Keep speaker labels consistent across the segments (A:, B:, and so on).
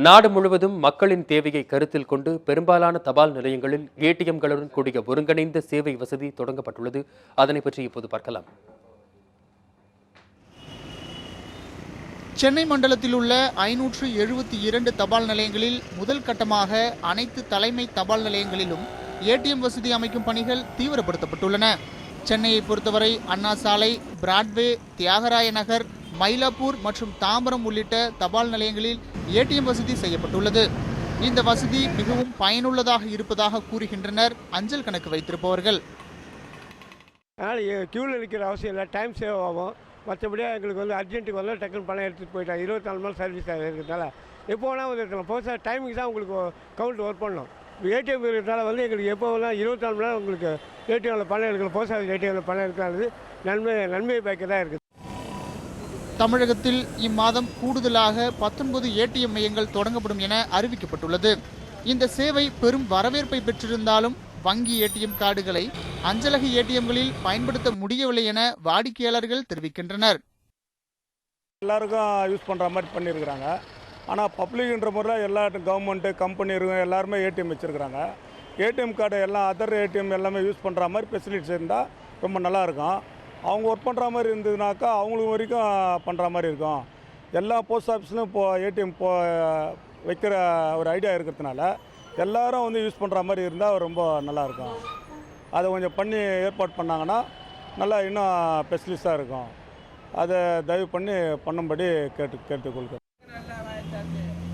A: நாடு முழுவதும் மக்களின் தேவையை கருத்தில் கொண்டு பெரும்பாலான தபால் நிலையங்களில் ஏடிஎம்களுடன் கூடிய ஒருங்கிணைந்த சேவை வசதி தொடங்கப்பட்டுள்ளது. அதனை பற்றி இப்போது பார்க்கலாம்.
B: சென்னை மண்டலத்தில் உள்ள 572 தபால் நிலையங்களில் முதல் கட்டமாக அனைத்து தலைமை தபால் நிலையங்களிலும் ஏடிஎம் வசதி அமைக்கும் பணிகள் தீவிரப்படுத்தப்பட்டுள்ளன. சென்னையை பொறுத்தவரை அண்ணா சாலை, பிராட்வே, தியாகராய நகர், மயிலாப்பூர் மற்றும் தாம்பரம் உள்ளிட்ட தபால் நிலையங்களில் ஏடிஎம் வசதி செய்யப்பட்டுள்ளது. இந்த வசதி மிகவும் பயனுள்ளதாக இருப்பதாக கூறுகின்றனர் அஞ்சல் கணக்கு வைத்திருப்பவர்கள்.
C: கியூவில் நிற்கிற அவசியம் இல்லை, டைம் சேவ் ஆகும். மற்றபடியாக எங்களுக்கு அர்ஜென்ட்டுக்கு டக்குன்னு பணம் எடுத்துகிட்டு போயிட்டாங்க. 24 மணி சர்வீஸ் இருக்கிறதுனால எப்போ வேணால் இருக்கலாம். போஸ்ட் டைமுக்கு தான் உங்களுக்கு கவுண்ட் ஒர்க் பண்ணணும். ஏடிஎம் இருக்கிறதால எங்களுக்கு எப்போ வேணால் 24 மணி நேரம் உங்களுக்கு ஏடிஎம்மில் பணம் எடுக்கலாம். போஸ்ட் ஆஃபீஸ் ஏடிஎம்மில் பணம் எடுக்கிறது நன்மை பயக்க தான் இருக்குது.
B: தமிழகத்தில் இம்மாதம் கூடுதலாக 19 ஏடிஎம் மையங்கள் தொடங்கப்படும் என அறிவிக்கப்பட்டுள்ளது. இந்த சேவை பெரும் வரவேற்பை பெற்றிருந்தாலும் வங்கி ஏடிஎம் கார்டுகளை அஞ்சலக ஏடிஎம்களில் பயன்படுத்த முடியவில்லை என வாடிக்கையாளர்கள் தெரிவிக்கின்றனர்.
D: எல்லாருக்கும் யூஸ் பண்ணுற மாதிரி பண்ணியிருக்கிறாங்க. ஆனால் பப்ளிக்ன்ற முறையில் எல்லா கவர்மெண்ட்டு கம்பெனி எல்லாருமே ஏடிஎம் வச்சுருக்கிறாங்க. ஏடிஎம் கார்டு எல்லாம் அதர் ஏடிஎம் எல்லாமே யூஸ் பண்ணுற மாதிரி ஃபெசிலிட்டிஸ் இருந்தால் ரொம்ப நல்லாயிருக்கும். அவங்க ஒர்க் பண்ணுற மாதிரி இருந்ததுனாக்கா அவங்களுக்கு வரைக்கும் பண்ணுற மாதிரி இருக்கும். எல்லா போஸ்ட் ஆஃபீஸ்லையும் ஏடிஎம் வைக்கிற ஒரு ஐடியா இருக்கிறதுனால எல்லோரும் யூஸ் பண்ணுற மாதிரி இருந்தால் ரொம்ப நல்லாயிருக்கும். அதை கொஞ்சம் பண்ணி ஏற்பாடு பண்ணாங்கன்னா நல்லா இன்னும் ஸ்பெஷலிஸ்டாக இருக்கும். அதை தயவு பண்ணி பண்ணும்படி கேட்டுக்கொள்கிறேன்.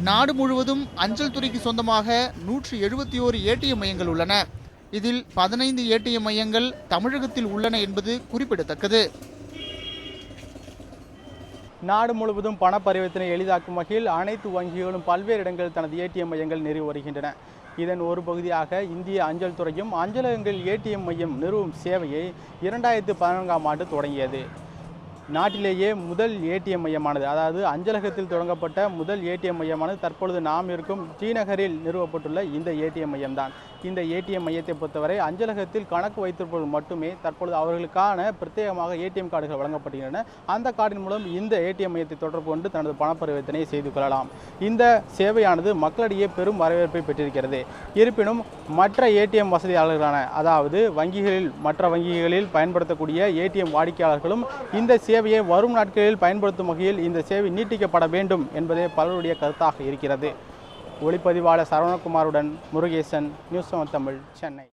B: நாடு முழுவதும் அஞ்சல் துறைக்கு சொந்தமாக 171 ஏடிஎம் மையங்கள் உள்ளன. இதில் 15 ஏடிஎம் மையங்கள் தமிழகத்தில் உள்ளன என்பது குறிப்பிடத்தக்கது.
E: நாடு முழுவதும் பண பரிவர்த்தனை எளிதாக்கும் வகையில் அனைத்து வங்கிகளும் பல்வேறு இடங்களில் தனது ஏடிஎம் மையங்கள் நிறுவி வருகின்றன. இதன் ஒரு பகுதியாக இந்திய அஞ்சல் துறையும் அஞ்சலகங்களில் ஏடிஎம் மையம் நிறுவும் சேவையை 2014ஆம் ஆண்டு தொடங்கியது. நாட்டிலேயே முதல் ஏடிஎம் மையமானது, அதாவது அஞ்சலகத்தில் தொடங்கப்பட்ட முதல் ஏடிஎம் மையமானது தற்பொழுது நாம் இருக்கும் ஜிநகரில் நிறுவப்பட்டுள்ள இந்த ஏடிஎம் மையம்தான். இந்த ஏடிஎம் மையத்தை பொறுத்தவரை அஞ்சலகத்தில் கணக்கு வைத்திருப்பவர்கள் மட்டுமே தற்பொழுது அவர்களுக்கான பிரத்யேகமாக ஏடிஎம் கார்டுகள் வழங்கப்படுகின்றன. அந்த கார்டின் மூலம் இந்த ஏடிஎம் மையத்தை தொடர்பு கொண்டு தனது பண பரிவர்த்தனையை செய்து கொள்ளலாம். இந்த சேவையானது மக்களிடையே பெரும் வரவேற்பை பெற்றிருக்கிறது. இருப்பினும் மற்ற ஏடிஎம் வசதியாளர்களான, அதாவது மற்ற வங்கிகளில் பயன்படுத்தக்கூடிய ஏடிஎம் வாடிக்கையாளர்களும் இந்த சேவையை வரும் நாட்களில் பயன்படுத்தும் வகையில் இந்த சேவை நீட்டிக்கப்பட வேண்டும் என்பதே பலருடைய கருத்தாக இருக்கிறது. ஒளிப்பதிவாளர் சரவணகுமாருடன் முருகேசன், நியூஸ் 7 தமிழ், சென்னை.